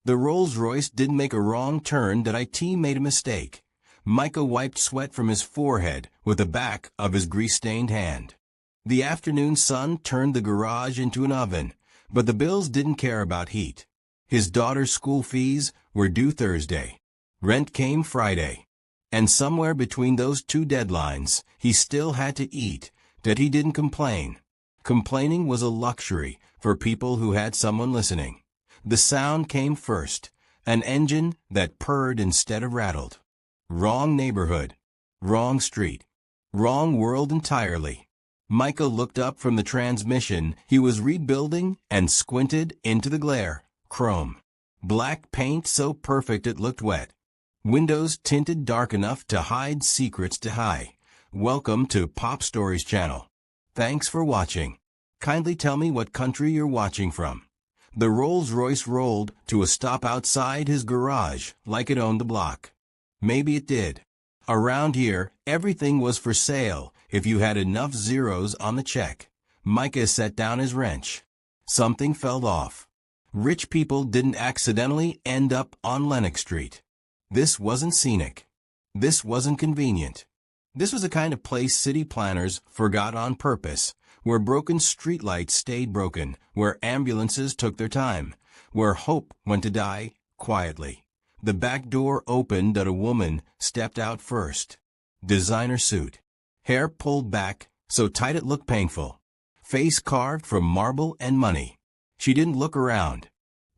The Rolls-Royce didn't make a wrong turn, that IT made a mistake. Micah wiped sweat from his forehead with the back of his grease-stained hand. The afternoon sun turned the garage into an oven, but the bills didn't care about heat. His daughter's school fees were due Thursday. Rent came Friday. And somewhere between those two deadlines, he still had to eat, that he didn't complain. Complaining was a luxury for people who had someone listening. The sound came first, an engine that purred instead of rattled. Wrong neighborhood. Wrong street. Wrong world entirely. Micah looked up from the transmission he was rebuilding and squinted into the glare. Chrome. Black paint so perfect it looked wet. Windows tinted dark enough to hide secrets to hide. Welcome to Pop Stories channel. Thanks for watching. Kindly tell me what country you're watching from. The Rolls-Royce rolled to a stop outside his garage like it owned the block. Maybe it did. Around here, everything was for sale if you had enough zeros on the check. Micah set down his wrench. Something fell off. Rich people didn't accidentally end up on Lenox Street. This wasn't scenic. This wasn't convenient. This was a kind of place city planners forgot on purpose, where broken streetlights stayed broken, where ambulances took their time, where hope went to die quietly. The back door opened that a woman stepped out first. Designer suit. Hair pulled back so tight it looked painful. Face carved from marble and money. She didn't look around.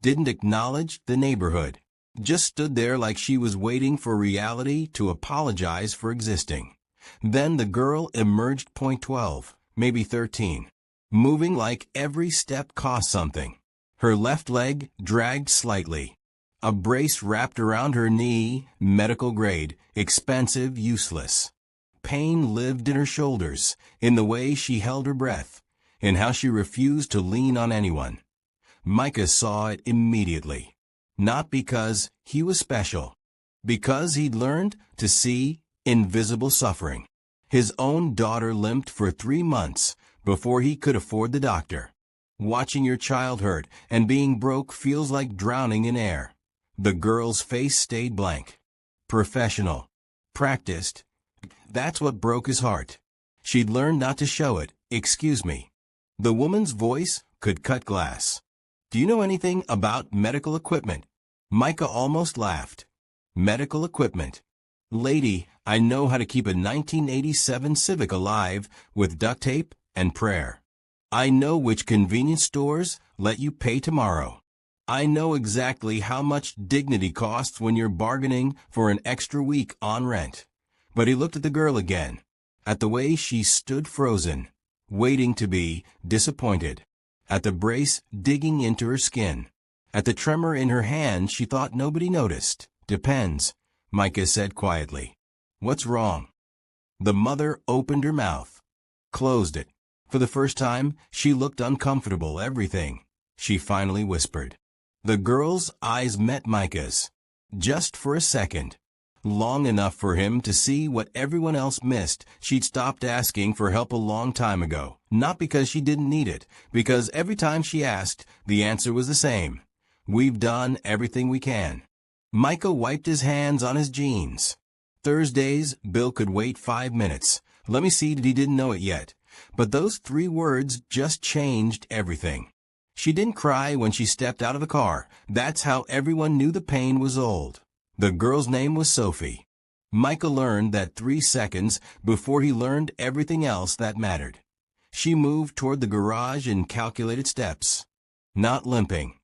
Didn't acknowledge the neighborhood. Just stood there like she was waiting for reality to apologize for existing. Then the girl emerged. 12, maybe 13. Moving like every step cost something. Her left leg dragged slightly. A brace wrapped around her knee, medical grade, expensive, useless. Pain lived in her shoulders, in the way she held her breath, in how she refused to lean on anyone. Micah saw it immediately. Not because he was special. Because he'd learned to see invisible suffering. His own daughter limped for 3 months before he could afford the doctor. Watching your child hurt and being broke feels like drowning in air. The girl's face stayed blank. Professional. Practiced. That's what broke his heart. She'd learned not to show it. Excuse me. The woman's voice could cut glass. Do you know anything about medical equipment? Micah almost laughed. Medical equipment. Lady, I know how to keep a 1987 Civic alive with duct tape and prayer. I know which convenience stores let you pay tomorrow. I know exactly how much dignity costs when you're bargaining for an extra week on rent. But he looked at the girl again, at the way she stood frozen, waiting to be disappointed, at the brace digging into her skin, at the tremor in her hand. She thought nobody noticed. Depends, Micah said quietly. What's wrong? The mother opened her mouth, closed it. For the first time, she looked uncomfortable. Everything, she finally whispered. The girl's eyes met Micah's, just for a second, long enough for him to see what everyone else missed. She'd stopped asking for help a long time ago, not because she didn't need it, because every time she asked, the answer was the same. We've done everything we can. Micah wiped his hands on his jeans. Thursdays, Bill could wait 5 minutes. Let me see that he didn't know it yet. But those 3 words just changed everything. She didn't cry when she stepped out of the car. That's how everyone knew the pain was old. The girl's name was Sophie. Micah learned that 3 seconds before he learned everything else that mattered. She moved toward the garage in calculated steps. Not limping.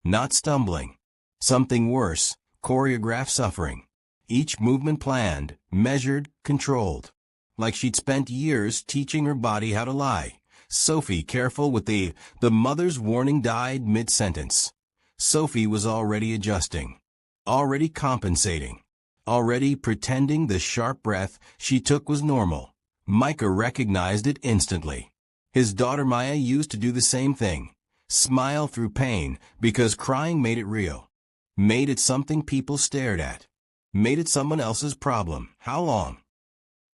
Not stumbling. Something worse, choreographed suffering. Each movement planned, measured, controlled. Like she'd spent years teaching her body how to lie. Sophie, careful with the mother's warning died mid-sentence. Sophie was already adjusting, already compensating, already pretending the sharp breath she took was normal. Micah recognized it instantly. His daughter Maya used to do the same thing. Smile through pain because crying made it real. Made it something people stared at. Made it someone else's problem. How long?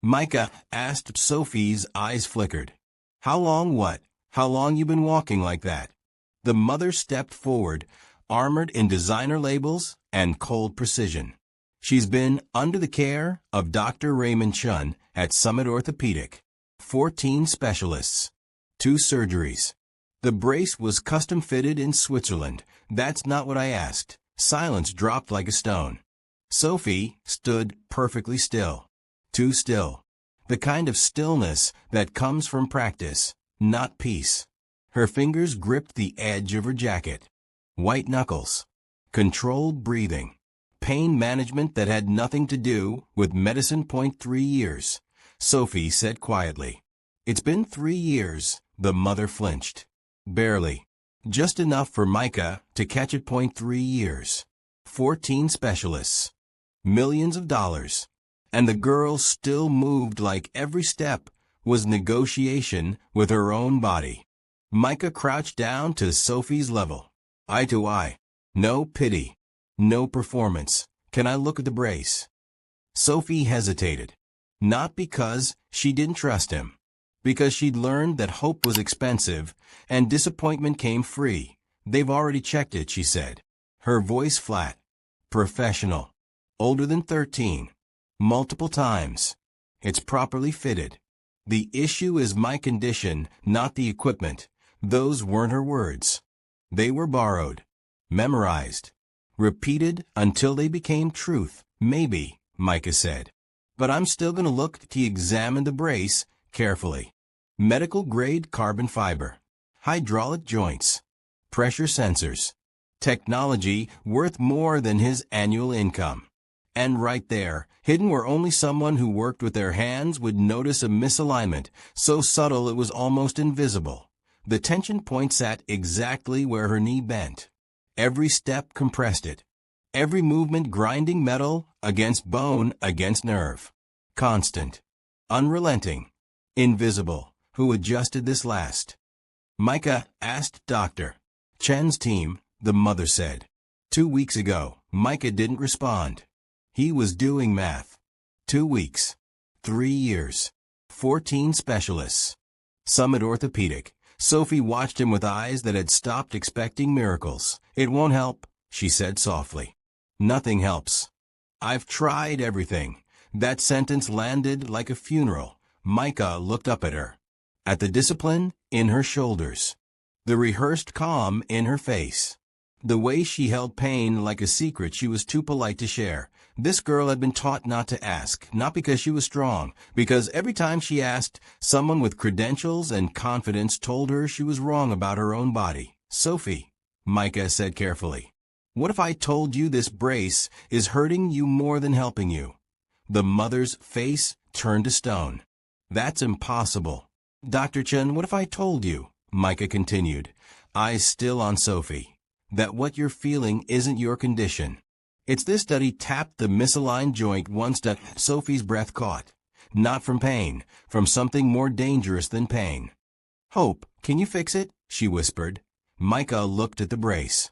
Micah asked. Sophie's eyes flickered. How long what? How long you been walking like that? The mother stepped forward, armored in designer labels and cold precision. She's been under the care of Dr. Raymond Chun at Summit Orthopedic. 14 specialists. 2 surgeries. The brace was custom fitted in Switzerland. That's not what I asked. Silence dropped like a stone. Sophie stood perfectly still. Too still. The kind of stillness that comes from practice, not peace. Her fingers gripped the edge of her jacket. White knuckles. Controlled breathing. Pain management that had nothing to do with medicine. 3 years. Sophie said quietly. It's been 3 years. The mother flinched. Barely. Just enough for Micah to catch it. 3 years. 14 specialists. Millions of dollars. And the girl still moved like every step was negotiation with her own body. Micah crouched down to Sophie's level. Eye to eye. No pity. No performance. Can I look at the brace? Sophie hesitated. Not because she didn't trust him. Because she'd learned that hope was expensive and disappointment came free. They've already checked it, she said. Her voice flat. Professional. Older than 13. Multiple times. It's properly fitted. The issue is my condition, not the equipment. Those weren't her words. They were borrowed. Memorized. Repeated until they became truth. Maybe, Micah said. But I'm still going to look to examine the brace carefully. Medical-grade carbon fiber. Hydraulic joints. Pressure sensors. Technology worth more than his annual income. And right there, hidden where only someone who worked with their hands would notice a misalignment, so subtle it was almost invisible. The tension point sat exactly where her knee bent. Every step compressed it. Every movement grinding metal against bone against nerve. Constant. Unrelenting. Invisible. Who adjusted this last? Micah asked Dr. Chen's team, the mother said. 2 weeks ago, Micah didn't respond. He was doing math. 2 weeks. 3 years. 14 specialists. Summit Orthopedic. Sophie watched him with eyes that had stopped expecting miracles. It won't help, she said softly. Nothing helps. I've tried everything. That sentence landed like a funeral. Micah looked up at her. At the discipline in her shoulders. The rehearsed calm in her face. The way she held pain like a secret she was too polite to share. This girl had been taught not to ask, not because she was strong, because every time she asked, someone with credentials and confidence told her she was wrong about her own body. Sophie, Micah said carefully, what if I told you this brace is hurting you more than helping you? The mother's face turned to stone. That's impossible. Dr. Chen, what if I told you, Micah continued, eyes still on Sophie, that what you're feeling isn't your condition? It's this study tapped the misaligned joint once that Sophie's breath caught. Not from pain, from something more dangerous than pain. Hope, can you fix it? She whispered. Micah looked at the brace.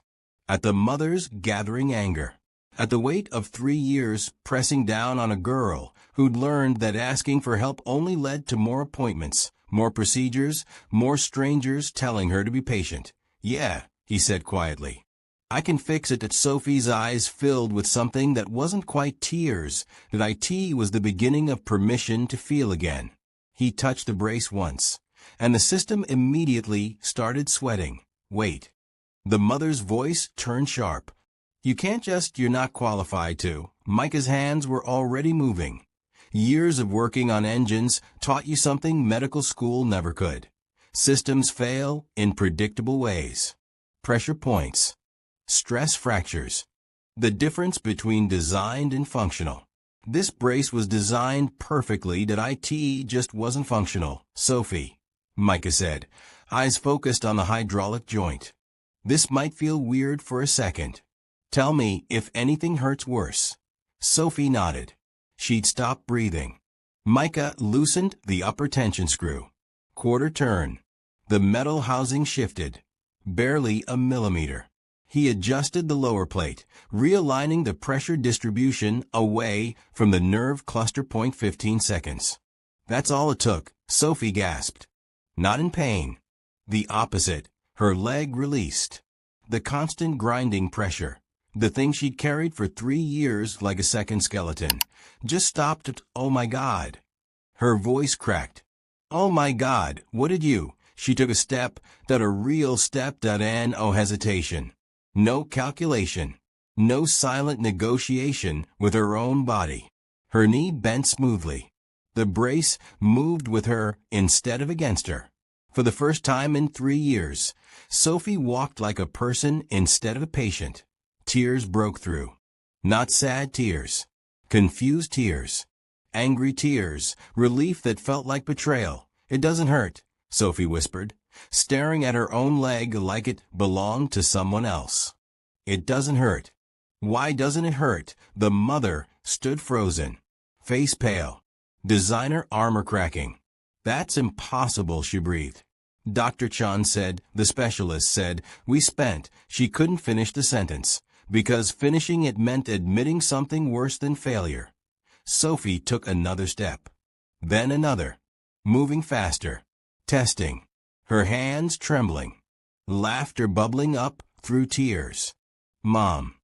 At the mother's gathering anger. At the weight of 3 years pressing down on a girl who'd learned that asking for help only led to more appointments, more procedures, more strangers telling her to be patient. Yeah, he said quietly. I can fix it. That Sophie's eyes filled with something that wasn't quite tears, that IT was the beginning of permission to feel again. He touched the brace once, and the system immediately started sweating. Wait. The mother's voice turned sharp. You can't just, you're not qualified to. Micah's hands were already moving. Years of working on engines taught you something medical school never could. Systems fail in predictable ways. Pressure points. Stress fractures. The difference between designed and functional. This brace was designed perfectly that IT just wasn't functional. Sophie, Micah said, eyes focused on the hydraulic joint. This might feel weird for a second. Tell me if anything hurts worse. Sophie nodded. She'd stopped breathing. Micah loosened the upper tension screw. Quarter turn. The metal housing shifted. Barely a millimeter. He adjusted the lower plate, realigning the pressure distribution away from the nerve cluster. 15 seconds. That's all it took, Sophie gasped. Not in pain. The opposite. Her leg released. the constant grinding pressure. The thing she'd carried for 3 years like a second skeleton just stopped at, "Oh my God." Her voice cracked. "Oh my God, what did you?" She took a step, that a real step, that no hesitation. No calculation. No silent negotiation with her own body. Her knee bent smoothly. The brace moved with her instead of against her. For the first time in 3 years, Sophie walked like a person instead of a patient. Tears broke through. Not sad tears. Confused tears. Angry tears. Relief that felt like betrayal. "It doesn't hurt," Sophie whispered, staring at her own leg like it belonged to someone else. "It doesn't hurt." Why doesn't it hurt? The mother stood frozen, face pale, designer armor cracking. "That's impossible," she breathed. Dr. Chan said, the specialist said, She couldn't finish the sentence, because finishing it meant admitting something worse than failure. Sophie took another step. Then another. Moving faster. Testing. Her hands trembling. Laughter bubbling up through tears. Mom,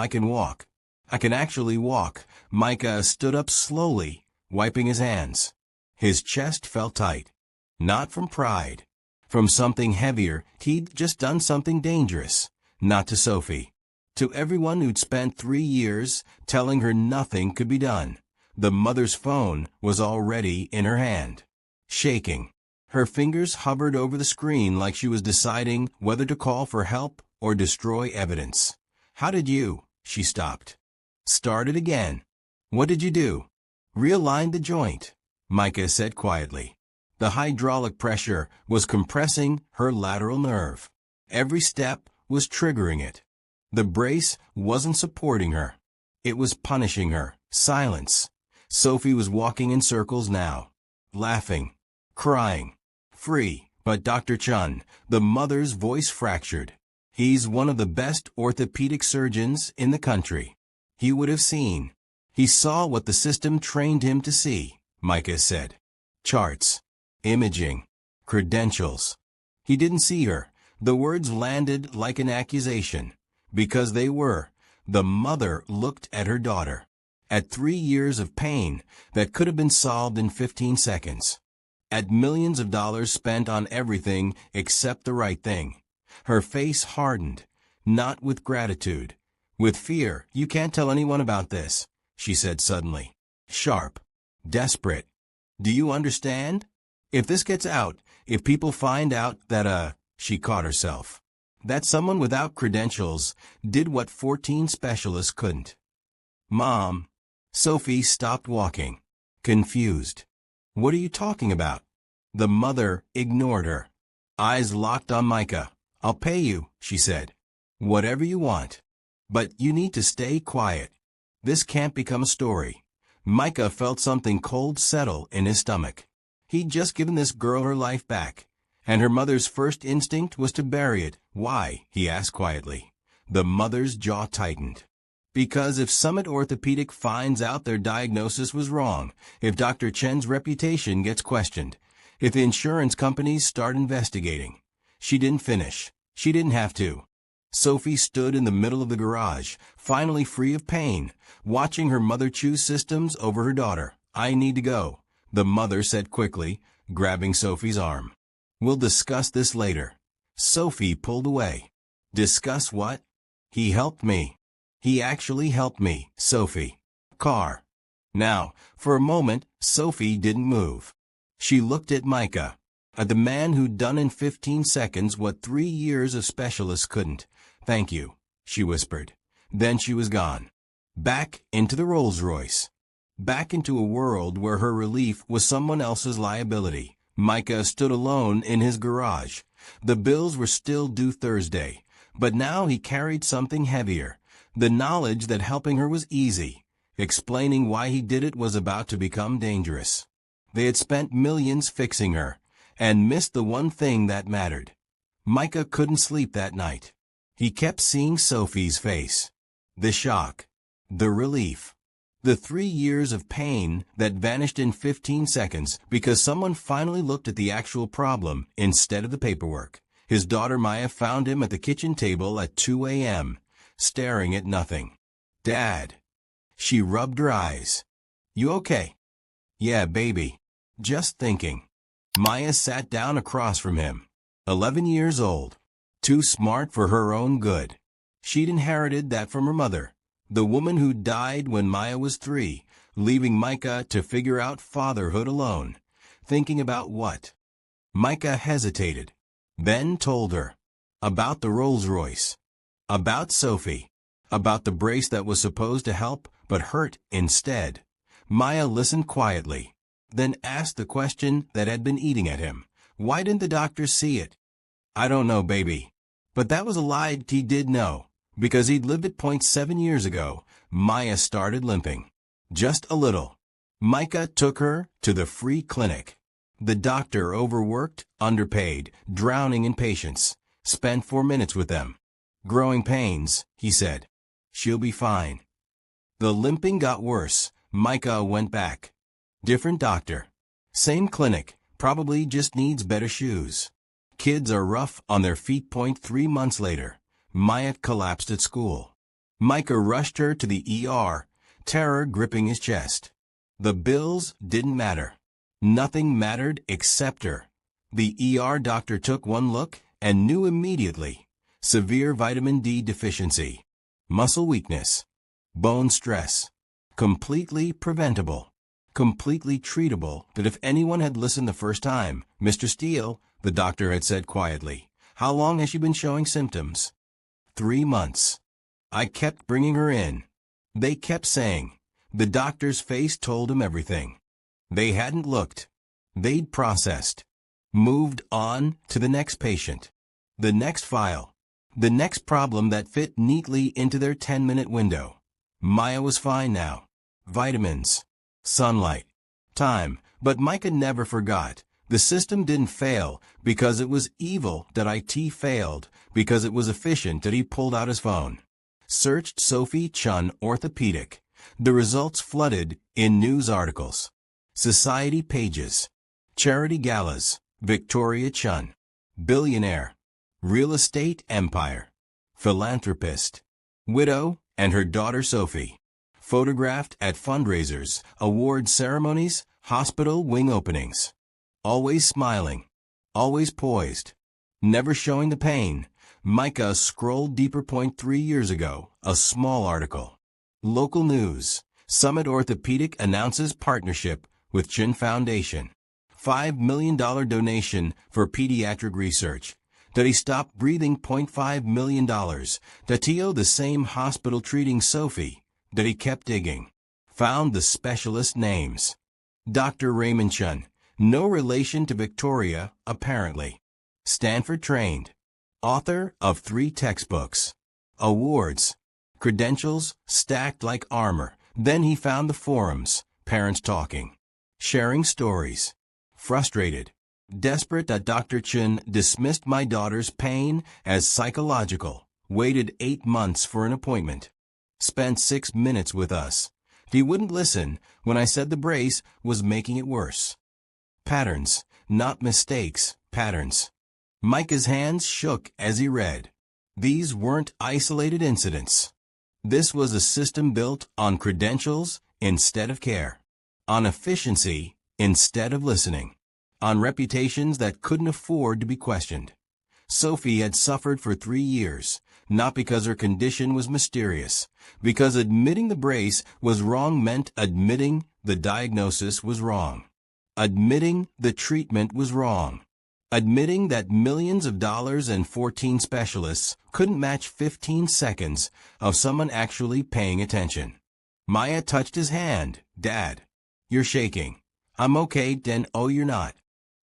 I can walk. I can actually walk." Micah stood up slowly, wiping his hands. His chest felt tight. Not from pride. From something heavier. He'd just done something dangerous. Not to Sophie. To everyone who'd spent 3 years telling her nothing could be done. The mother's phone was already in her hand. Shaking. Her fingers hovered over the screen like she was deciding whether to call for help or destroy evidence. "How did you?" She stopped. "Started again." "What did you do?" "Realigned the joint," Micah said quietly. The hydraulic pressure was compressing her lateral nerve. Every step was triggering it. The brace wasn't supporting her. It was punishing her. Silence. Sophie was walking in circles now. Laughing. Crying. Free. But Dr. Chun, the mother's voice fractured. "He's one of the best orthopedic surgeons in the country. He would have seen. He saw what the system trained him to see," Micah said. "Charts. Imaging. Credentials." He didn't see her. The words landed like an accusation. Because they were. The mother looked at her daughter. At 3 years of pain that could have been solved in 15 seconds. At millions of dollars spent on everything except the right thing. Her face hardened, not with gratitude, with fear. "You can't tell anyone about this," she said suddenly. Sharp. Desperate. "Do you understand? If this gets out, if people find out that, she caught herself. That someone without credentials did what 14 specialists couldn't." "Mom." Sophie stopped walking. Confused. "What are you talking about?" The mother ignored her. Eyes locked on Micah. "I'll pay you," she said. "Whatever you want. But you need to stay quiet. This can't become a story." Micah felt something cold settle in his stomach. He'd just given this girl her life back, and her mother's first instinct was to bury it. "Why?" he asked quietly. The mother's jaw tightened. "Because if Summit Orthopedic finds out their diagnosis was wrong, if Dr. Chen's reputation gets questioned, if the insurance companies start investigating." She didn't finish. She didn't have to. Sophie stood in the middle of the garage, finally free of pain, watching her mother choose systems over her daughter. "I need to go," the mother said quickly, grabbing Sophie's arm. "We'll discuss this later." Sophie pulled away. "Discuss what?" "He helped me. He actually helped me, Sophie." "Car." Now, for a moment, Sophie didn't move. She looked at Micah, at the man who'd done in 15 seconds what 3 years of specialists couldn't. "Thank you," she whispered. Then she was gone. Back into the Rolls-Royce. Back into a world where her relief was someone else's liability. Micah stood alone in his garage. The bills were still due Thursday, but now he carried something heavier. The knowledge that helping her was easy. Explaining why he did it was about to become dangerous. They had spent millions fixing her, and missed the one thing that mattered. Micah couldn't sleep that night. He kept seeing Sophie's face. The shock. The relief. The 3 years of pain that vanished in 15 seconds because someone finally looked at the actual problem instead of the paperwork. His daughter Maya found him at the kitchen table at 2 a.m., staring at nothing. "Dad." She rubbed her eyes. "You okay?" "Yeah, baby. Just thinking." Maya sat down across from him. 11 years old. Too smart for her own good. She'd inherited that from her mother, the woman who died when Maya was 3, leaving Micah to figure out fatherhood alone. Thinking about what? Micah hesitated, then told her. About the Rolls-Royce. About Sophie. About the brace that was supposed to help, but hurt instead. Maya listened quietly, then asked the question that had been eating at him. Why didn't the doctor see it? "I don't know, baby." But that was a lie he did know, because he'd lived at point 7 years ago. Maya started limping. Just a little. Micah took her to the free clinic. The doctor, overworked, underpaid, drowning in patients, spent 4 minutes with them. "Growing pains," he said. "She'll be fine." The limping got worse. Micah went back. Different doctor. Same clinic, probably just needs better shoes. Kids are rough on their feet. 3 months later, Maya collapsed at school. Micah rushed her to the ER, terror gripping his chest. The bills didn't matter. Nothing mattered except her. The ER doctor took one look and knew immediately. Severe vitamin D deficiency. Muscle weakness. Bone stress. Completely preventable. Completely treatable. That if anyone had listened the first time, "Mr. Steele," the doctor had said quietly, "how long has she been showing symptoms?" 3 months. I kept bringing her in. They kept saying. The doctor's face told him everything. They hadn't looked. They'd processed. Moved on to the next patient. The next file. The next problem that fit neatly into their 10-minute window. Maya was fine now. Vitamins. Sunlight. Time. But Micah never forgot. The system didn't fail because it was evil that IT failed, because it was efficient that he pulled out his phone. Searched Sophie Chun orthopedic. The results flooded in news articles. Society pages. Charity galas. Victoria Chun. Billionaire. Real estate empire. Philanthropist. Widow and her daughter Sophie. Photographed at fundraisers, award ceremonies, hospital wing openings. Always smiling. Always poised. Never showing the pain. Micah scrolled deeper. 3 years ago, a small article. Local news. Summit Orthopedic announces partnership with Chin Foundation. $5 million donation for pediatric research. That he stopped breathing. $5 million. That Tio, the same hospital treating Sophie. That he kept digging. Found the specialist names. Dr. Raymond Chun. No relation to Victoria, apparently. Stanford trained. Author of 3 textbooks. Awards. Credentials stacked like armor. Then he found the forums. Parents talking. Sharing stories. Frustrated. Desperate that Dr. Chun dismissed my daughter's pain as psychological. Waited 8 months for an appointment. Spent 6 minutes with us. He wouldn't listen when I said the brace was making it worse. Patterns, not mistakes, patterns. Micah's hands shook as he read. These weren't isolated incidents. This was a system built on credentials instead of care. On efficiency instead of listening. On reputations that couldn't afford to be questioned. Sophie had suffered for 3 years, not because her condition was mysterious, because admitting the brace was wrong meant admitting the diagnosis was wrong. Admitting the treatment was wrong. Admitting that millions of dollars and 14 specialists couldn't match 15 seconds of someone actually paying attention. Maya touched his hand. "Dad, you're shaking." "I'm okay, then." "Oh, you're not."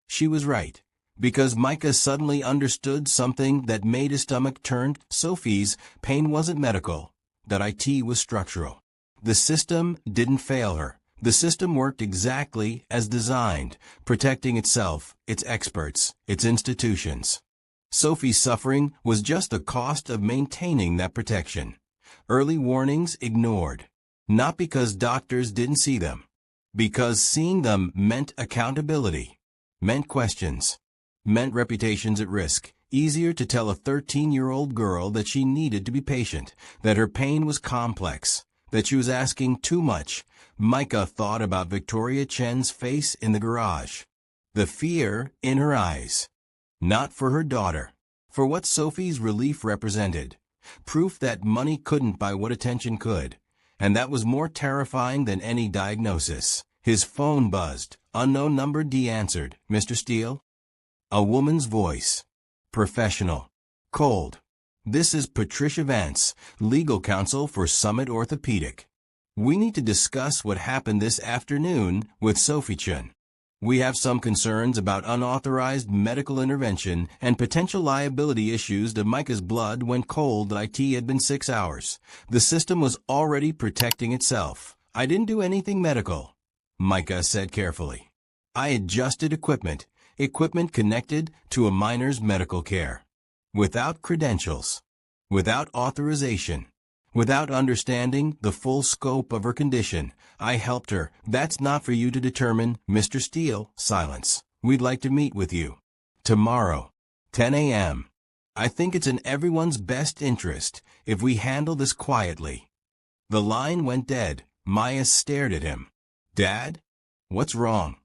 She was right. Because Micah suddenly understood something that made his stomach turn. Sophie's pain wasn't medical. That IT was structural. The system didn't fail her. The system worked exactly as designed, protecting itself, its experts, its institutions. Sophie's suffering was just the cost of maintaining that protection. Early warnings ignored. Not because doctors didn't see them. Because seeing them meant accountability. Meant questions. Meant reputations at risk. Easier to tell a 13-year-old girl that she needed to be patient, that her pain was complex, that she was asking too much. Micah thought about Victoria Chen's face in the garage. The fear in her eyes. Not for her daughter. For what Sophie's relief represented. Proof that money couldn't buy what attention could. And that was more terrifying than any diagnosis. His phone buzzed. Unknown number. D answered. Mr. Steele? A woman's voice. Professional. Cold. This is Patricia Vance, legal counsel for Summit Orthopedic. We need to discuss what happened this afternoon with Sophie Chen. We have some concerns about unauthorized medical intervention and potential liability issues that Micah's blood went cold. IT had been 6 hours. The system was already protecting itself. I didn't do anything medical, Micah said carefully. I adjusted equipment connected to a minor's medical care. Without credentials, without authorization, without understanding the full scope of her condition, I helped her. That's not for you to determine, Mr. Steele. Silence. We'd like to meet with you. Tomorrow, 10 a.m. I think it's in everyone's best interest if we handle this quietly. The line went dead. Maya stared at him. Dad? What's wrong?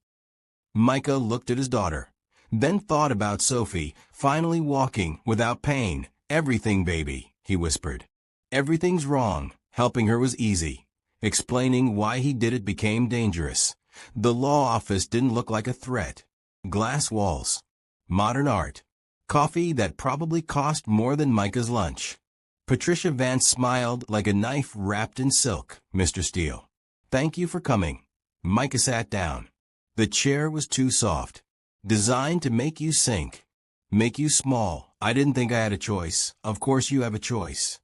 Micah looked at his daughter, then thought about Sophie, finally walking without pain. Everything, baby, he whispered. Everything's wrong. Helping her was easy. Explaining why he did it became dangerous. The law office didn't look like a threat. Glass walls. Modern art. Coffee that probably cost more than Micah's lunch. Patricia Vance smiled like a knife wrapped in silk. Mr. Steele. Thank you for coming. Micah sat down. The chair was too soft. Designed to make you sink. Make you small. I didn't think I had a choice. Of course you have a choice.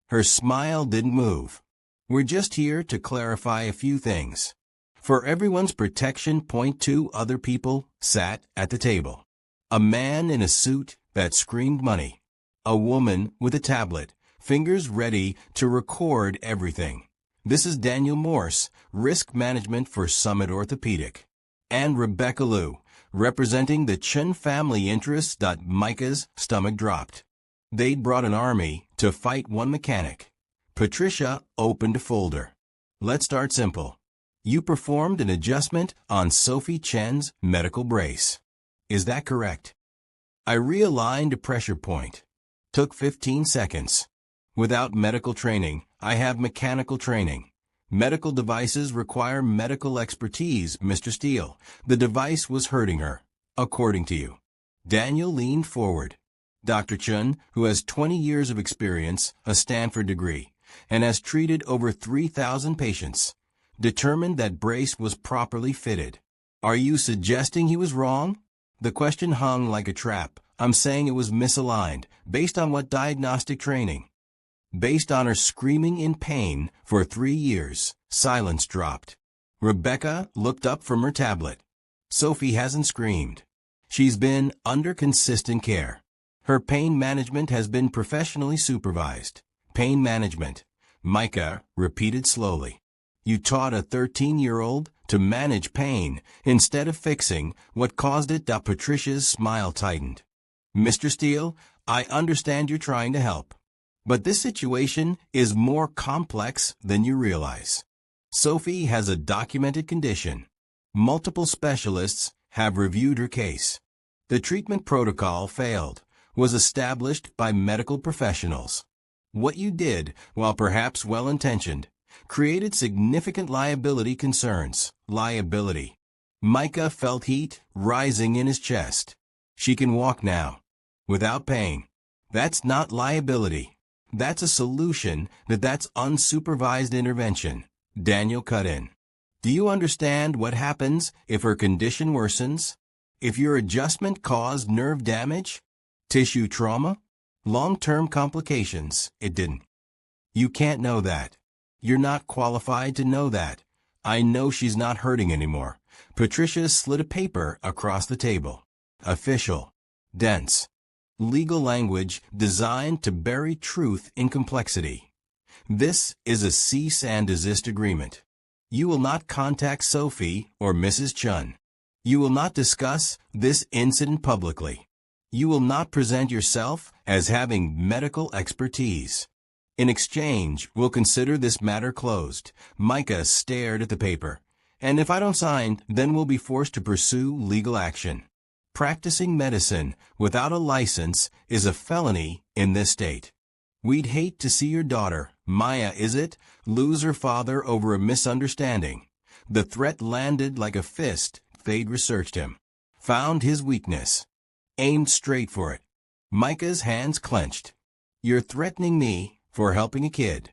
Her smile didn't move. We're just here to clarify a few things. For everyone's protection. 2 other people sat at the table. A man in a suit that screamed money. A woman with a tablet, fingers ready to record everything. This is Daniel Morse, risk management for Summit Orthopedic. And Rebecca Liu, representing the Chen family interests. Micah's stomach dropped. They'd brought an army to fight one mechanic. Patricia opened a folder. Let's start simple. You performed an adjustment on Sophie Chen's medical brace. Is that correct? I realigned a pressure point. Took 15 seconds. Without medical training, I have mechanical training. Medical devices require medical expertise, Mr. Steele. The device was hurting her, according to you. Daniel leaned forward. Dr. Chen, who has 20 years of experience, a Stanford degree, and has treated over 3,000 patients, determined that brace was properly fitted. Are you suggesting he was wrong? The question hung like a trap. I'm saying it was misaligned. Based on what diagnostic training? Based on her screaming in pain for 3 years. Silence dropped. Rebecca looked up from her tablet. Sophie hasn't screamed. She's been under consistent care. Her pain management has been professionally supervised. Pain management. Micah repeated slowly. You taught a 13-year-old to manage pain instead of fixing what caused it. Patricia's smile tightened. Mr. Steele, I understand you're trying to help. But this situation is more complex than you realize. Sophie has a documented condition. Multiple specialists have reviewed her case. The treatment protocol failed, was established by medical professionals. What you did, while perhaps well-intentioned, created significant liability concerns. Liability. Micah felt heat rising in his chest. She can walk now, without pain. That's not liability. That's a solution. That's unsupervised intervention. Daniel cut in. Do you understand what happens if her condition worsens? If your adjustment caused nerve damage? Tissue trauma? Long-term complications? It didn't. You can't know that. You're not qualified to know that. I know she's not hurting anymore. Patricia slid a paper across the table. Official. Dense. Legal language designed to bury truth in complexity. This is a cease and desist agreement. You will not contact Sophie or Mrs. Chun. You will not discuss this incident publicly. You will not present yourself as having medical expertise. In exchange, we'll consider this matter closed." Micah stared at the paper. "And if I don't sign, then we'll be forced to pursue legal action. Practicing medicine without a license is a felony in this state. We'd hate to see your daughter, Maya is it, lose her father over a misunderstanding." The threat landed like a fist. They'd researched him, found his weakness, aimed straight for it. Micah's hands clenched. "You're threatening me for helping a kid."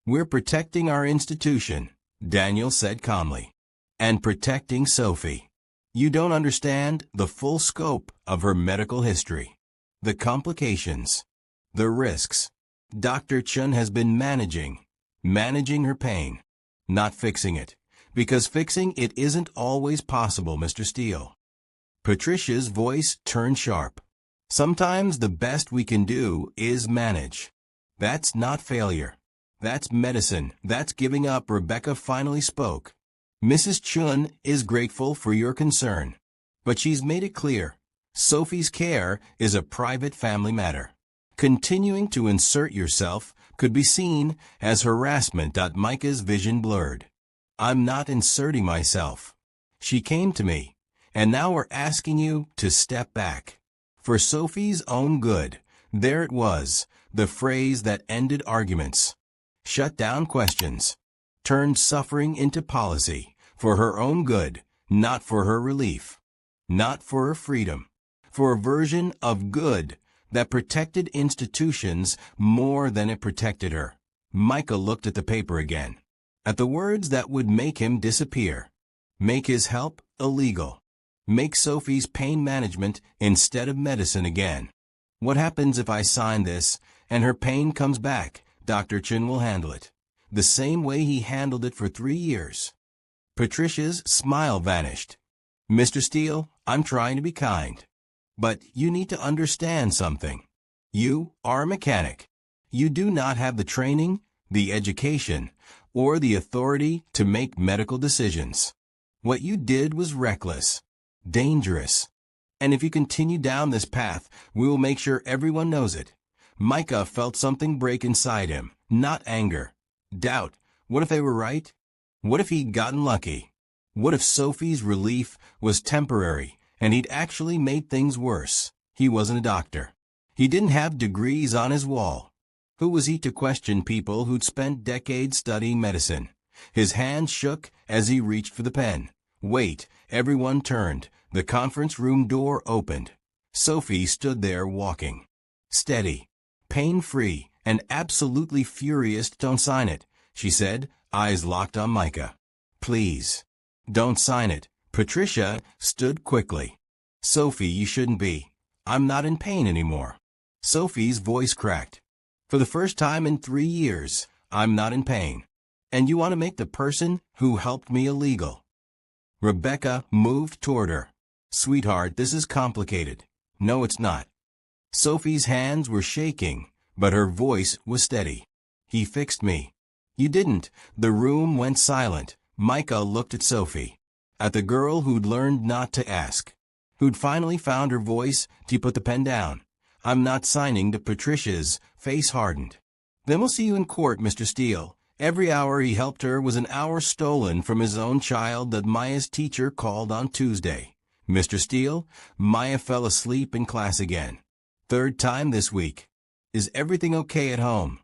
"We're protecting our institution," Daniel said calmly, "and protecting Sophie. You don't understand the full scope of her medical history, the complications, the risks. Dr. Chun has been managing her pain, not fixing it, because fixing it isn't always possible, Mr. Steele." Patricia's voice turned sharp. "Sometimes the best we can do is manage. That's not failure. That's medicine. That's giving up." Rebecca finally spoke. "Mrs. Chun is grateful for your concern, but she's made it clear Sophie's care is a private family matter. Continuing to insert yourself could be seen as harassment." Micah's vision blurred. "I'm not inserting myself. She came to me, and now we're asking you to step back. For Sophie's own good." There it was, the phrase that ended arguments, shut down questions, turned suffering into policy. For her own good, not for her relief, not for her freedom, for a version of good that protected institutions more than it protected her. Micah looked at the paper again, at the words that would make him disappear, make his help illegal, make Sophie's pain management instead of medicine again. "What happens if I sign this and her pain comes back?" "Dr. Chin will handle it, the same way he handled it for 3 years. Patricia's smile vanished. "Mr. Steele, I'm trying to be kind, but you need to understand something. You are a mechanic. You do not have the training, the education, or the authority to make medical decisions. What you did was reckless, dangerous. And if you continue down this path, we will make sure everyone knows it." Micah felt something break inside him, not anger, doubt. What if they were right? What if he'd gotten lucky? What if Sophie's relief was temporary and he'd actually made things worse? He wasn't a doctor. He didn't have degrees on his wall. Who was he to question people who'd spent decades studying medicine? His hand shook as he reached for the pen. Wait, everyone turned. The conference room door opened. Sophie stood there walking, steady, pain-free, and absolutely furious. "Don't sign it," she said, eyes locked on Micah. "Please, don't sign it." Patricia stood quickly. "Sophie, you shouldn't be. I'm not in pain anymore." Sophie's voice cracked. "For the first time in 3 years, I'm not in pain. And you want to make the person who helped me illegal." Rebecca moved toward her. "Sweetheart, this is complicated." "No, it's not." Sophie's hands were shaking, but her voice was steady. "He fixed me." "You didn't." The room went silent. Micah looked at Sophie, at the girl who'd learned not to ask, who'd finally found her voice to put the pen down. "I'm not signing to Patricia's." Face hardened. "Then we'll see you in court, Mr. Steele." Every hour he helped her was an hour stolen from his own child that Maya's teacher called on Tuesday. "Mr. Steele?" Maya fell asleep in class again. "Third time this week. Is everything okay at home?"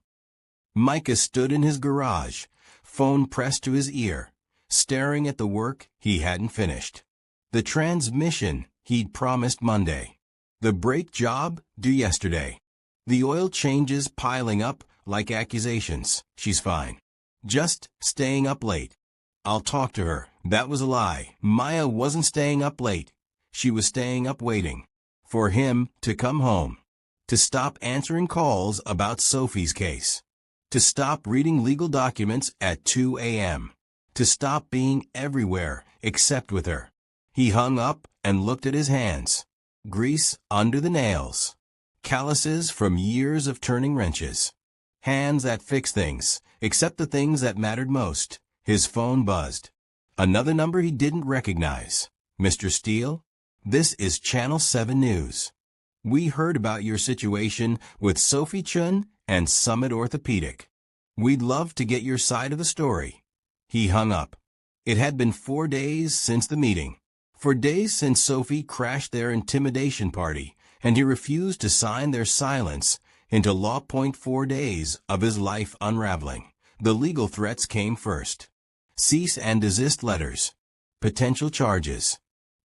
Micah stood in his garage, phone pressed to his ear, staring at the work he hadn't finished. The transmission he'd promised Monday. The brake job due yesterday. The oil changes piling up like accusations. "She's fine. Just staying up late." "I'll talk to her." That was a lie. Maya wasn't staying up late. She was staying up waiting for him to come home, to stop answering calls about Sophie's case, to stop reading legal documents at 2 a.m., to stop being everywhere except with her. He hung up and looked at his hands. Grease under the nails. Calluses from years of turning wrenches. Hands that fix things, except the things that mattered most. His phone buzzed. Another number he didn't recognize. "Mr. Steele? This is Channel 7 News." We heard about your situation with Sophie Chun and Summit Orthopedic. We'd love to get your side of the story." He hung up. It had been 4 days since the meeting. 4 days since Sophie crashed their intimidation party, and he refused to sign their silence into law. 4 days of his life unraveling. The legal threats came first. Cease and desist letters. Potential charges.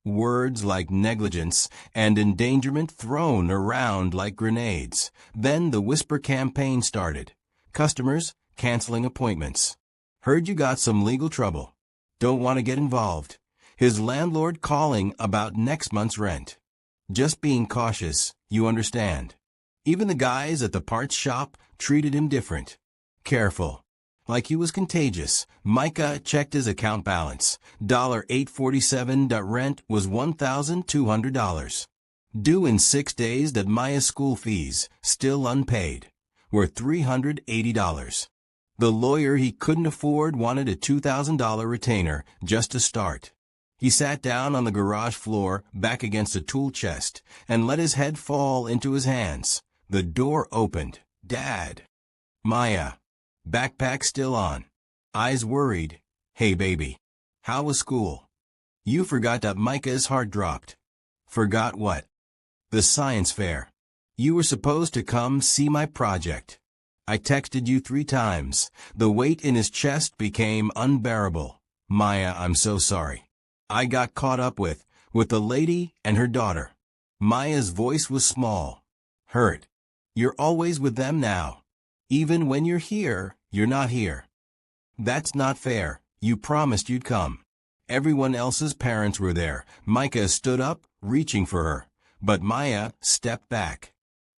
Words like negligence and endangerment thrown around like grenades. Then the whisper campaign started. Customers canceling appointments. "Heard you got some legal trouble. Don't want to get involved." His landlord calling about next month's rent. "Just being cautious, you understand." Even the guys at the parts shop treated him different. Careful. Like he was contagious. Micah checked his account balance. $847. Rent was $1,200. Due in 6 days. Maya's school fees, still unpaid, were $380. The lawyer he couldn't afford wanted a $2,000 retainer just to start. He sat down on the garage floor, back against a tool chest, and let his head fall into his hands. The door opened. "Dad." Maya. Backpack still on. Eyes worried. "Hey baby. How was school?" "You forgot that." Micah's heart dropped. "Forgot what?" "The science fair. You were supposed to come see my project. I texted you 3 times. The weight in his chest became unbearable. "Maya, I'm so sorry. I got caught up with the lady and her daughter." Maya's voice was small. "Hurt. You're always with them now. Even when you're here, you're not here." "That's not fair. You promised you'd come." Everyone else's parents were there. Micah stood up, reaching for her. But Maya stepped back.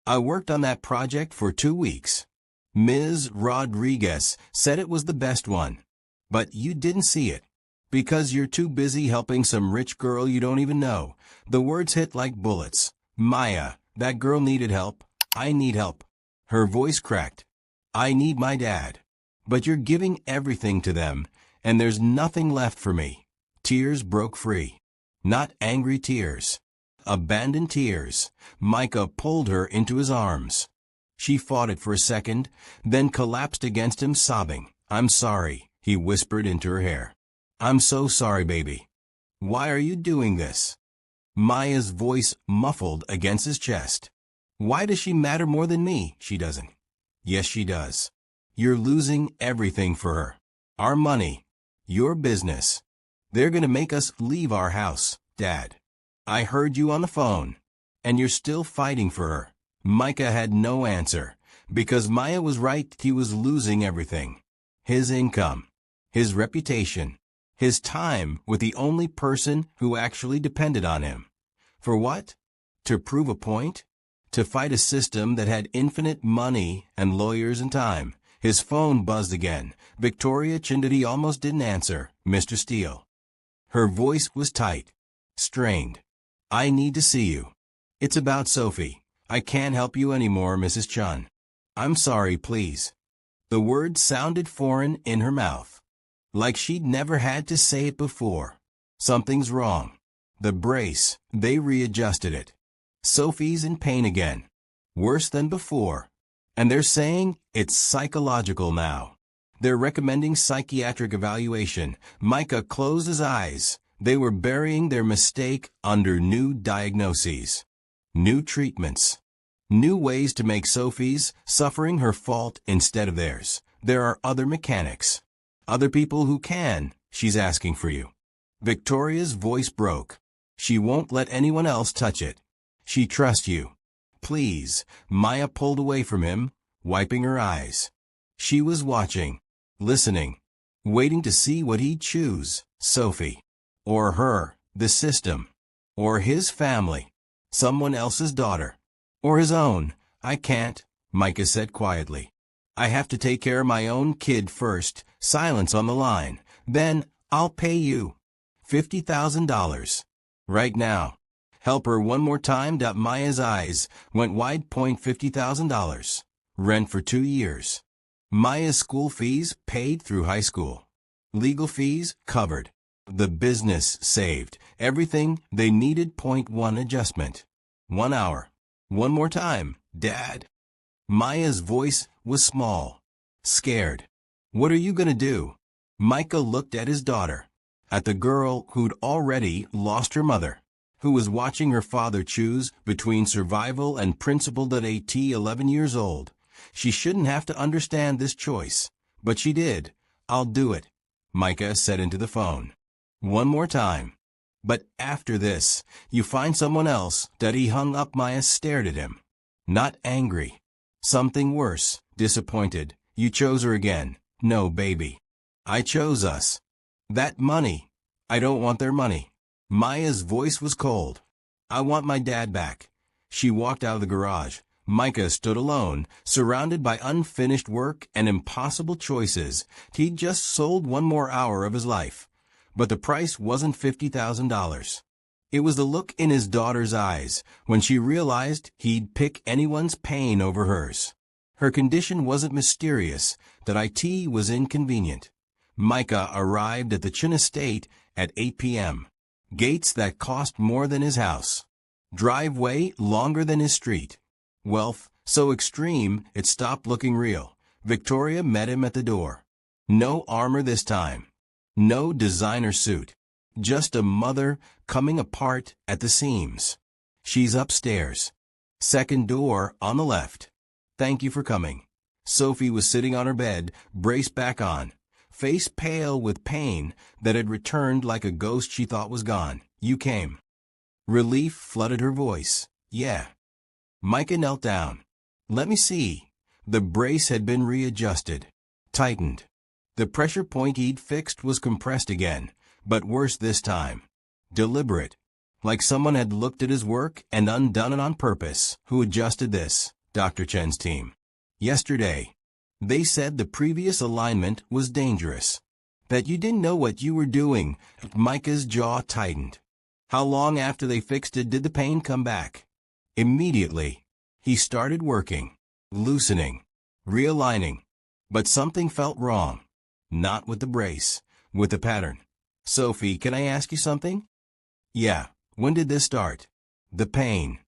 "I worked on that project for 2 weeks. Ms. Rodriguez said it was the best one. But you didn't see it. Because you're too busy helping some rich girl you don't even know." The words hit like bullets. "Maya, that girl needed help. I need help." Her voice cracked. "I need my dad. But you're giving everything to them, and there's nothing left for me." Tears broke free. Not angry tears. Abandoned tears. Micah pulled her into his arms. She fought it for a second, then collapsed against him sobbing. "I'm sorry," he whispered into her hair. "I'm so sorry, baby. Why are you doing this?" Maya's voice muffled against his chest. "Why does she matter more than me?" "She doesn't." "Yes, she does. You're losing everything for her. Our money. Your business. They're going to make us leave our house, Dad. I heard you on the phone. And you're still fighting for her." Micah had no answer. Because Maya was right, he was losing everything. His income. His reputation. His time with the only person who actually depended on him. For what? To prove a point? To fight a system that had infinite money and lawyers and time. His phone buzzed again. Victoria Chindity almost didn't answer. "Mr. Steele." Her voice was tight, strained. "I need to see you. It's about Sophie. I can't help you anymore, Mrs. Chun." "I'm sorry, please." The words sounded foreign in her mouth. Like she'd never had to say it before. "Something's wrong." The brace, they readjusted it. "Sophie's in pain again. Worse than before. And they're saying it's psychological now. They're recommending psychiatric evaluation." Micah closed his eyes. They were burying their mistake under new diagnoses. New treatments. New ways to make Sophie's suffering her fault instead of theirs. There are other mechanics. Other people who can. She's asking for you. Victoria's voice broke. She won't let anyone else touch it. She trusts you. Please. Maya pulled away from him, wiping her eyes. She was watching, listening, waiting to see what he'd choose. Sophie. Or her, the system. Or his family. Someone else's daughter. Or his own. "I can't," Micah said quietly. "I have to take care of my own kid first." Silence on the line. "Then, I'll pay you. $50,000. Right now. Help her one more time." Maya's eyes went wide. $50,000. Rent for 2 years. Maya's school fees paid through high school. Legal fees covered. The business saved. Everything they needed. 1 adjustment. 1 hour. One more time, Dad. Maya's voice was small, scared. What are you gonna do? Micah looked at his daughter, at the girl who'd already lost her mother, who was watching her father choose between survival and principled at 11 years old. She shouldn't have to understand this choice, but she did. I'll do it, Micah said into the phone. One more time. But after this, you find someone else. Daddy hung up. Maya stared at him. Not angry. Something worse, disappointed. You chose her again. No, baby. I chose us. That money. I don't want their money. Maya's voice was cold. I want my dad back. She walked out of the garage. Micah stood alone, surrounded by unfinished work and impossible choices. He'd just sold one more hour of his life. But the price wasn't $50,000. It was the look in his daughter's eyes when she realized he'd pick anyone's pain over hers. Her condition wasn't mysterious, that IT was inconvenient. Micah arrived at the Chin estate at 8 p.m. Gates that cost more than his house. Driveway longer than his street. Wealth so extreme it stopped looking real. Victoria met him at the door. No armor this time. No designer suit. Just a mother coming apart at the seams. She's upstairs. Second door on the left. Thank you for coming. Sophie was sitting on her bed, braced back on, face pale with pain that had returned like a ghost she thought was gone. You came. Relief flooded her voice. Yeah. Micah knelt down. Let me see. The brace had been readjusted, tightened. The pressure point he'd fixed was compressed again, but worse this time. Deliberate. Like someone had looked at his work and undone it on purpose. Who adjusted this? Dr. Chen's team. Yesterday. They said the previous alignment was dangerous. That you didn't know what you were doing. Micah's jaw tightened. How long after they fixed it did the pain come back? Immediately. He started working, loosening, realigning. But something felt wrong. Not with the brace, with the pattern. Sophie, can I ask you something? Yeah. When did this start? The pain.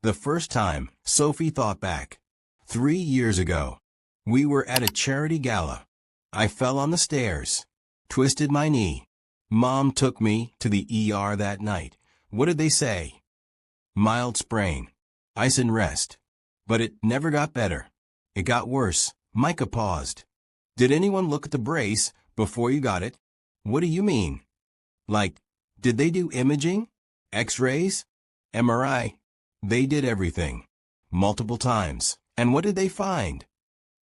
The first time, Sophie thought back. 3 years ago. We were at a charity gala. I fell on the stairs. Twisted my knee. Mom took me to the ER that night. What did they say? Mild sprain. Ice and rest. But it never got better. It got worse. Micah paused. Did anyone look at the brace before you got it? What do you mean? Like, did they do imaging? X-rays? MRI? They did everything. Multiple times. And what did they find?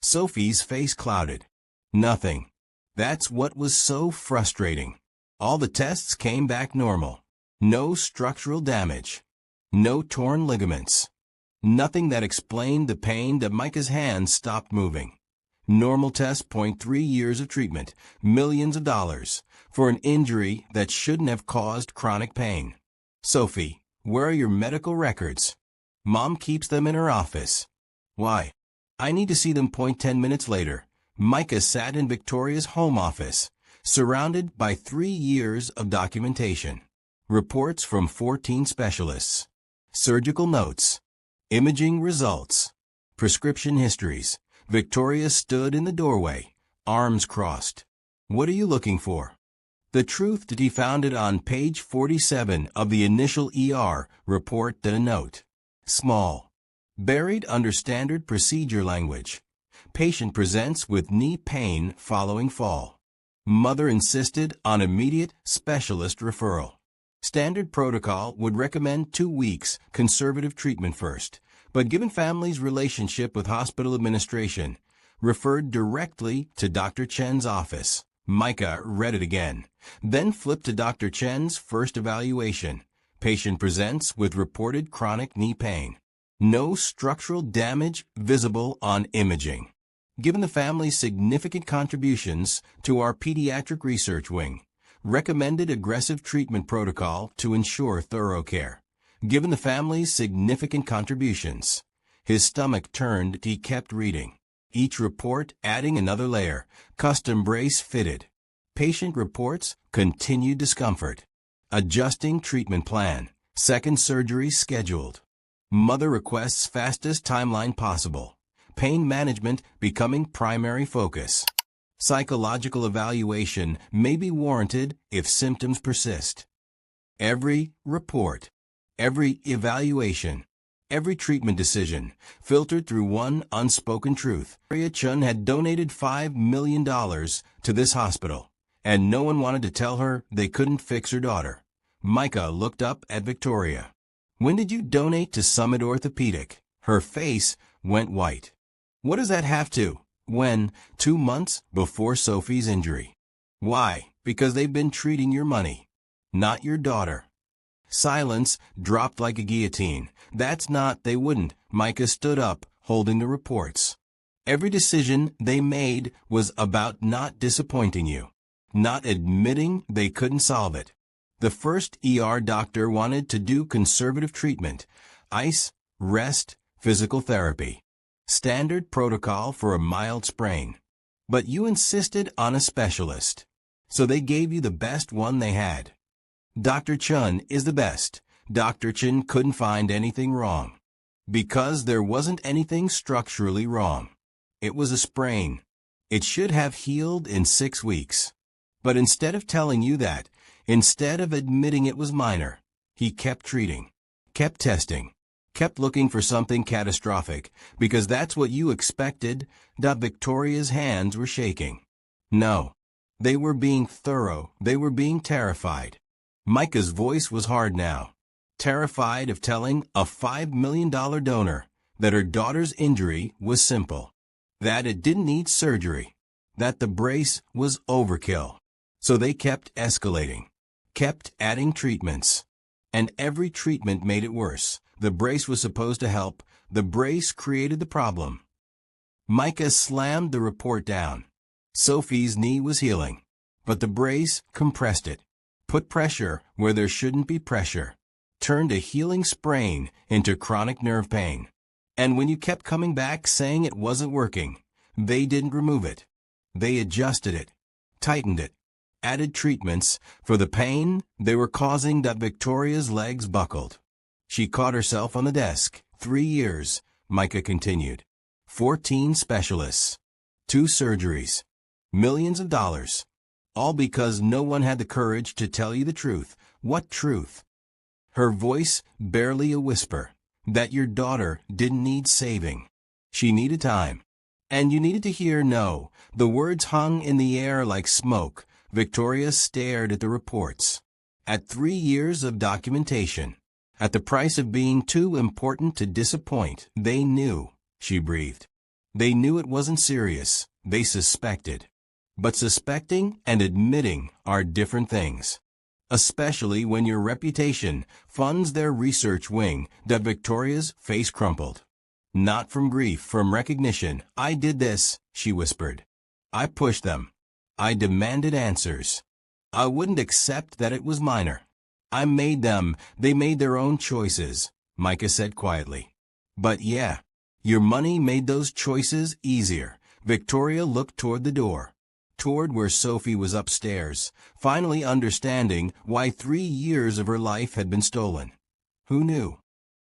Sophie's face clouded. Nothing. That's what was so frustrating. All the tests came back normal. No structural damage. No torn ligaments. Nothing that explained the pain that Micah's hands stopped moving. Normal tests point 3 years of treatment, millions of dollars, for an injury that shouldn't have caused chronic pain. Sophie, where are your medical records? Mom keeps them in her office. Why? I need to see them. 10 minutes later, Micah sat in Victoria's home office, surrounded by 3 years of documentation. Reports from 14 specialists. Surgical notes. Imaging results. Prescription histories. Victoria stood in the doorway, arms crossed. What are you looking for? The truth that he found it on page 47 of the initial ER report. Then a note. Small. Buried under standard procedure language. Patient presents with knee pain following fall. Mother insisted on immediate specialist referral. Standard protocol would recommend 2 weeks conservative treatment first, but given family's relationship with hospital administration, referred directly to Dr. Chen's office. Micah read it again, then flipped to Dr. Chen's first evaluation. Patient presents with reported chronic knee pain. No structural damage visible on imaging. Given the family's significant contributions to our pediatric research wing, recommended aggressive treatment protocol to ensure thorough care. Given the family's significant contributions. His stomach turned. He kept reading. Each report adding another layer. Custom brace fitted. Patient reports continued discomfort. Adjusting treatment plan. Second surgery scheduled. Mother requests fastest timeline possible. Pain management becoming primary focus. Psychological evaluation may be warranted if symptoms persist. Every report, every evaluation, every treatment decision filtered through one unspoken truth. Victoria Chun had donated $5 million to this hospital, and no one wanted to tell her they couldn't fix her daughter. Micah looked up at Victoria. When did you donate to Summit Orthopedic? Her face went white. What does that have to? When? 2 months before Sophie's injury. Why? Because they've been treating your money, not your daughter. Silence dropped like a guillotine. That's not, they wouldn't. Micah stood up, holding the reports. Every decision they made was about not disappointing you, not admitting they couldn't solve it. The first ER doctor wanted to do conservative treatment, ice, rest, physical therapy. Standard protocol for a mild sprain. But you insisted on a specialist. So they gave you the best one they had. Dr. Chun is the best. Dr. Chun couldn't find anything wrong. Because there wasn't anything structurally wrong. It was a sprain. It should have healed in 6 weeks. But instead of telling you that, instead of admitting it was minor, he kept treating, kept testing, kept looking for something catastrophic, because that's what you expected. Victoria's hands were shaking. No. They were being thorough. They were being terrified. Micah's voice was hard now. Terrified of telling a $5 million donor that her daughter's injury was simple. That it didn't need surgery. That the brace was overkill. So they kept escalating. Kept adding treatments. And every treatment made it worse. The brace was supposed to help. The brace created the problem. Micah slammed the report down. Sophie's knee was healing. But the brace compressed it. Put pressure where there shouldn't be pressure. Turned a healing sprain into chronic nerve pain. And when you kept coming back saying it wasn't working, they didn't remove it. They adjusted it. Tightened it. Added treatments for the pain they were causing. Victoria's legs buckled. She caught herself on the desk. 3 years, Micah continued. 14 specialists. 2 surgeries. Millions of dollars. All because no one had the courage to tell you the truth. What truth? Her voice barely a whisper. That your daughter didn't need saving. She needed time. And you needed to hear no. The words hung in the air like smoke. Victoria stared at the reports. At 3 years of documentation. At the price of being too important to disappoint. They knew, she breathed. They knew it wasn't serious. They suspected. But suspecting and admitting are different things. Especially when your reputation funds their research wing. Victoria's face crumpled. Not from grief, from recognition. I did this, she whispered. I pushed them. I demanded answers. I wouldn't accept that it was minor. I made them. They made their own choices, Micah said quietly. But yeah, your money made those choices easier. Victoria looked toward the door. Toward where Sophie was upstairs, finally understanding why 3 years of her life had been stolen. Who knew?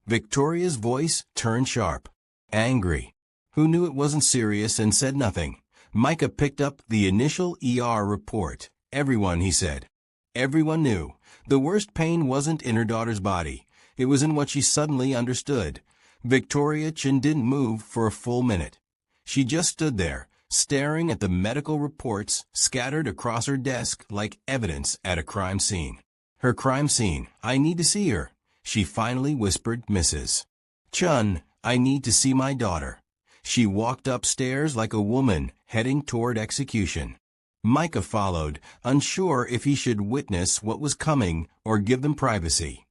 Victoria's voice turned sharp. Angry. Who knew it wasn't serious and said nothing? Micah picked up the initial ER report. Everyone, he said. Everyone knew. The worst pain wasn't in her daughter's body. It was in what she suddenly understood. Victoria Chun didn't move for a full minute. She just stood there, staring at the medical reports scattered across her desk like evidence at a crime scene. Her crime scene. I need to see her, she finally whispered. Mrs. Chun, I need to see my daughter. She walked upstairs like a woman heading toward execution. Micah followed, unsure if he should witness what was coming or give them privacy.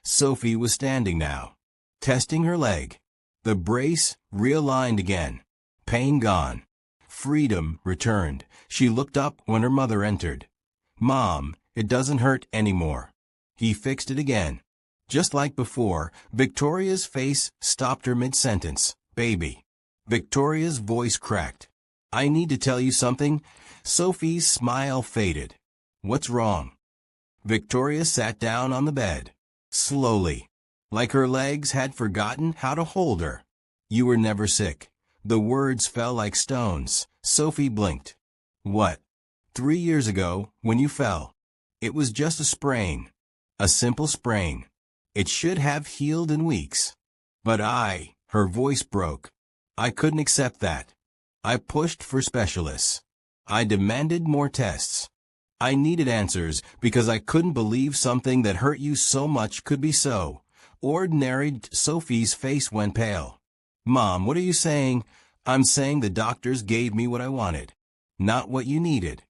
Sophie was standing now, testing her leg. The brace realigned again. Pain gone. Freedom returned. She looked up when her mother entered. Mom, it doesn't hurt anymore. He fixed it again. Just like before, Victoria's face stopped her mid-sentence. Baby. Victoria's voice cracked. I need to tell you something. Sophie's smile faded. What's wrong? Victoria sat down on the bed. Slowly. like her legs had forgotten how to hold her. You were never sick. The words fell like stones. Sophie blinked. What? 3 years ago, when you fell. It was just a sprain. A simple sprain. It should have healed in weeks. But her voice broke. I couldn't accept that. I pushed for specialists. I demanded more tests. I needed answers because I couldn't believe something that hurt you so much could be so ordinary. Sophie's face went pale. Mom, what are you saying? I'm saying the doctors gave me what I wanted, not what you needed.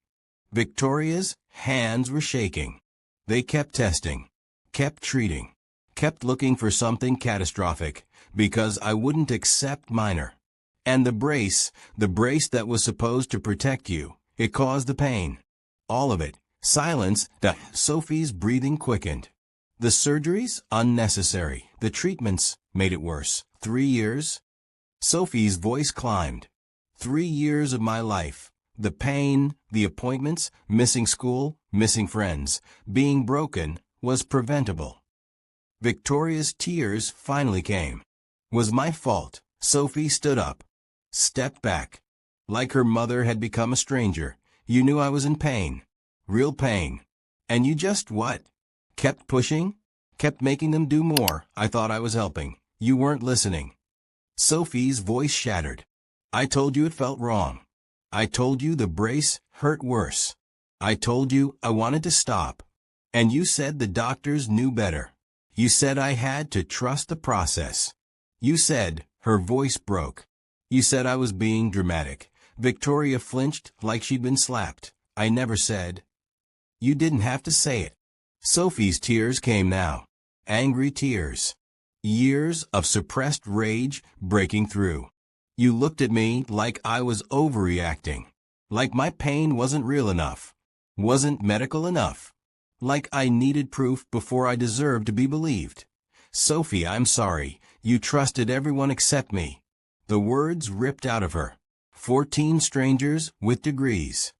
Victoria's hands were shaking. They kept testing, kept treating, kept looking for something catastrophic, because I wouldn't accept minor. And the brace that was supposed to protect you, it caused the pain. All of it. Silence. Sophie's breathing quickened. The surgeries? Unnecessary. The treatments made it worse. 3 years? Sophie's voice climbed. 3 years of my life. The pain, the appointments, missing school, missing friends, being broken, was preventable. Victoria's tears finally came. Was my fault. Sophie stood up. Stepped back. Like her mother had become a stranger. You knew I was in pain. Real pain. And you just what? Kept pushing? Kept making them do more. I thought I was helping. You weren't listening. Sophie's voice shattered. I told you it felt wrong. I told you the brace hurt worse. I told you I wanted to stop. And you said the doctors knew better. You said I had to trust the process. You said, her voice broke. You said I was being dramatic. Victoria flinched like she'd been slapped. I never said. You didn't have to say it. Sophie's tears came now. Angry tears. Years of suppressed rage breaking through. You looked at me like I was overreacting. Like my pain wasn't real enough. Wasn't medical enough. Like I needed proof before I deserved to be believed. Sophie, I'm sorry. You trusted everyone except me. The words ripped out of her. 14 strangers with degrees.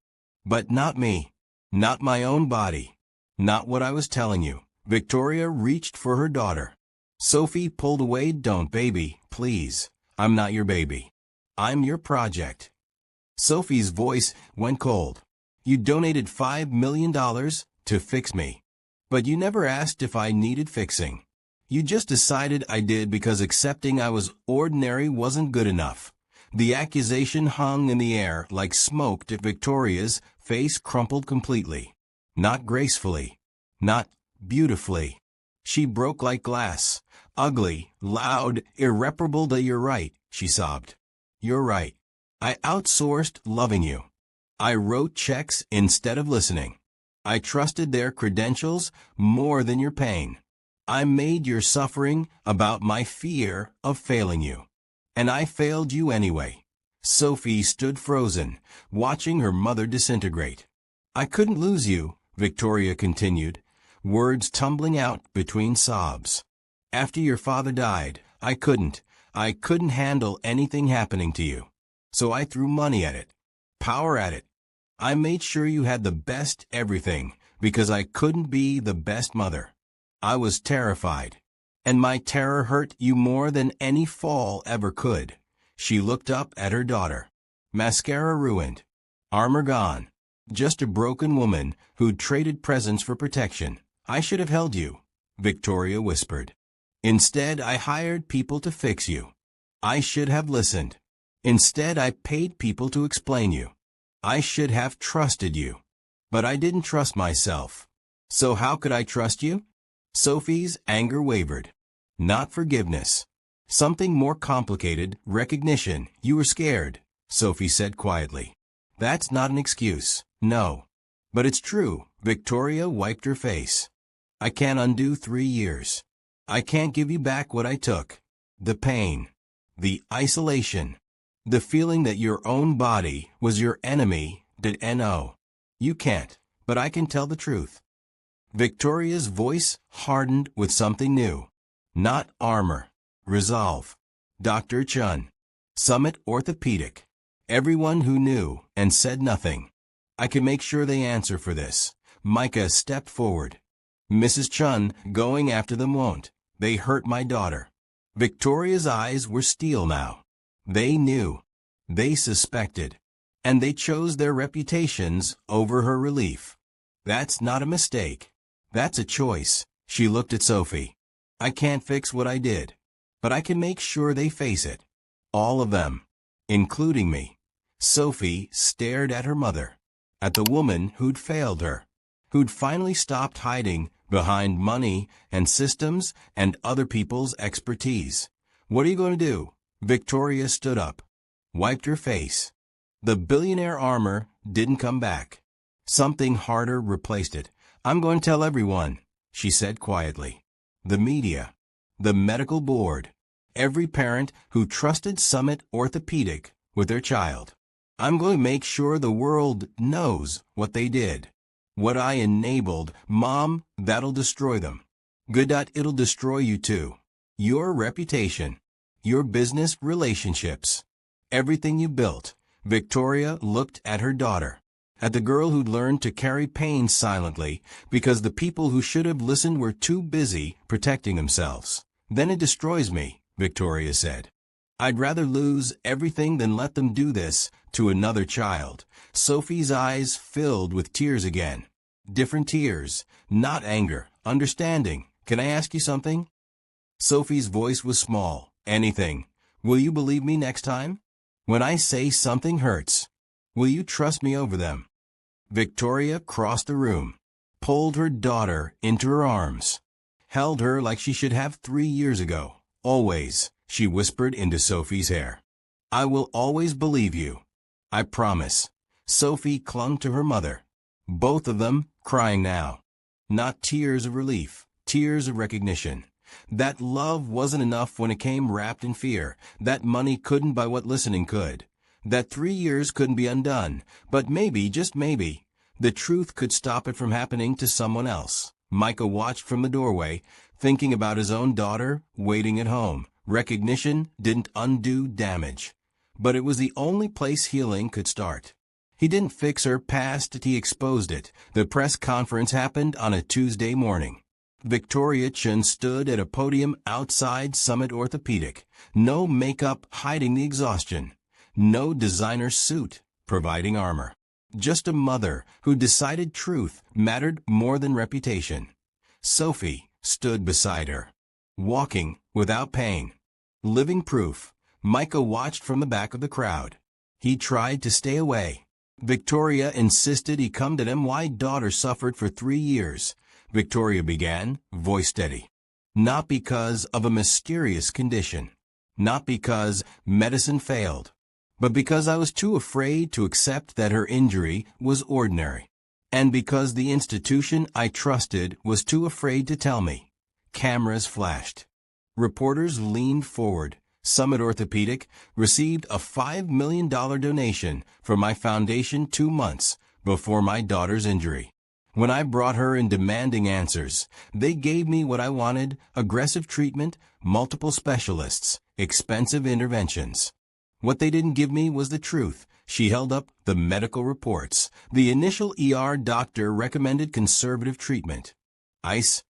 But not me. Not my own body. Not what I was telling you. Victoria reached for her daughter. Sophie pulled away. Don't, baby, please. I'm not your baby. I'm your project. Sophie's voice went cold. You donated $5 million to fix me. But you never asked if I needed fixing. You just decided I did because accepting I was ordinary wasn't good enough. The accusation hung in the air like smoke. Victoria's face crumpled completely. Not gracefully. Not beautifully. She broke like glass. Ugly, loud, irreparable. You're right, she sobbed. You're right. I outsourced loving you. I wrote checks instead of listening. I trusted their credentials more than your pain. I made your suffering about my fear of failing you. And I failed you anyway. Sophie stood frozen, watching her mother disintegrate. I couldn't lose you, Victoria continued, words tumbling out between sobs. After your father died, I couldn't handle anything happening to you. So I threw money at it, power at it. I made sure you had the best everything, because I couldn't be the best mother. I was terrified. And my terror hurt you more than any fall ever could. She looked up at her daughter. Mascara ruined. Armor gone. Just a broken woman who'd traded presents for protection. I should have held you, Victoria whispered. Instead, I hired people to fix you. I should have listened. Instead, I paid people to explain you. I should have trusted you. But I didn't trust myself. So how could I trust you? Sophie's anger wavered. Not forgiveness. Something more complicated, recognition. You were scared, Sophie said quietly. That's not an excuse, no. But it's true. Victoria wiped her face. I can't undo 3 years. I can't give you back what I took. The pain. The isolation. The feeling that your own body was your enemy. No. You can't, but I can tell the truth. Victoria's voice hardened with something new. Not armor. Resolve. Dr. Chun. Summit Orthopedic. Everyone who knew and said nothing. I can make sure they answer for this. Micah stepped forward. Mrs. Chun, going after them won't. They hurt my daughter. Victoria's eyes were steel now. They knew. They suspected. And they chose their reputations over her relief. That's not a mistake. That's a choice. She looked at Sophie. I can't fix what I did. But I can make sure they face it. All of them. Including me. Sophie stared at her mother. At the woman who'd failed her. Who'd finally stopped hiding behind money and systems and other people's expertise. What are you going to do? Victoria stood up. Wiped her face. The billionaire armor didn't come back. Something harder replaced it. I'm going to tell everyone, she said quietly. The media. The medical board. Every parent who trusted Summit Orthopedic with their child. I'm going to make sure the world knows what they did. What I enabled. Mom, that'll destroy them. Good. It'll destroy you too. Your reputation. Your business relationships. Everything you built. Victoria looked at her daughter. At the girl who'd learned to carry pain silently because the people who should have listened were too busy protecting themselves. Then it destroys me, Victoria said. I'd rather lose everything than let them do this to another child. Sophie's eyes filled with tears again. Different tears, not anger, understanding. Can I ask you something? Sophie's voice was small. Anything. Will you believe me next time? When I say something hurts, will you trust me over them? Victoria crossed the room, pulled her daughter into her arms, held her like she should have 3 years ago. Always, she whispered into Sophie's hair. I will always believe you. I promise. Sophie clung to her mother. Both of them crying now. Not tears of relief, tears of recognition. That love wasn't enough when it came wrapped in fear. That money couldn't buy what listening could. That 3 years couldn't be undone. But maybe, just maybe, the truth could stop it from happening to someone else. Micah watched from the doorway, thinking about his own daughter waiting at home. Recognition didn't undo damage. But it was the only place healing could start. He didn't fix her past, he exposed it. The press conference happened on a Tuesday morning. Victoria Chun stood at a podium outside Summit Orthopedic. No makeup hiding the exhaustion. No designer suit providing armor. Just a mother who decided truth mattered more than reputation. Sophie stood beside her, walking without pain. Living proof. Micah watched from the back of the crowd. He tried to stay away. Victoria insisted he come to them. My daughter suffered for 3 years. Victoria began, voice steady. Not because of a mysterious condition. Not because medicine failed. But because I was too afraid to accept that her injury was ordinary. And because the institution I trusted was too afraid to tell me. Cameras flashed. Reporters leaned forward. Summit Orthopedic received a $5 million donation from my foundation 2 months before my daughter's injury. When I brought her in demanding answers, they gave me what I wanted: aggressive treatment, multiple specialists, expensive interventions. What they didn't give me was the truth. She held up the medical reports. The initial ER doctor recommended conservative treatment. Ice,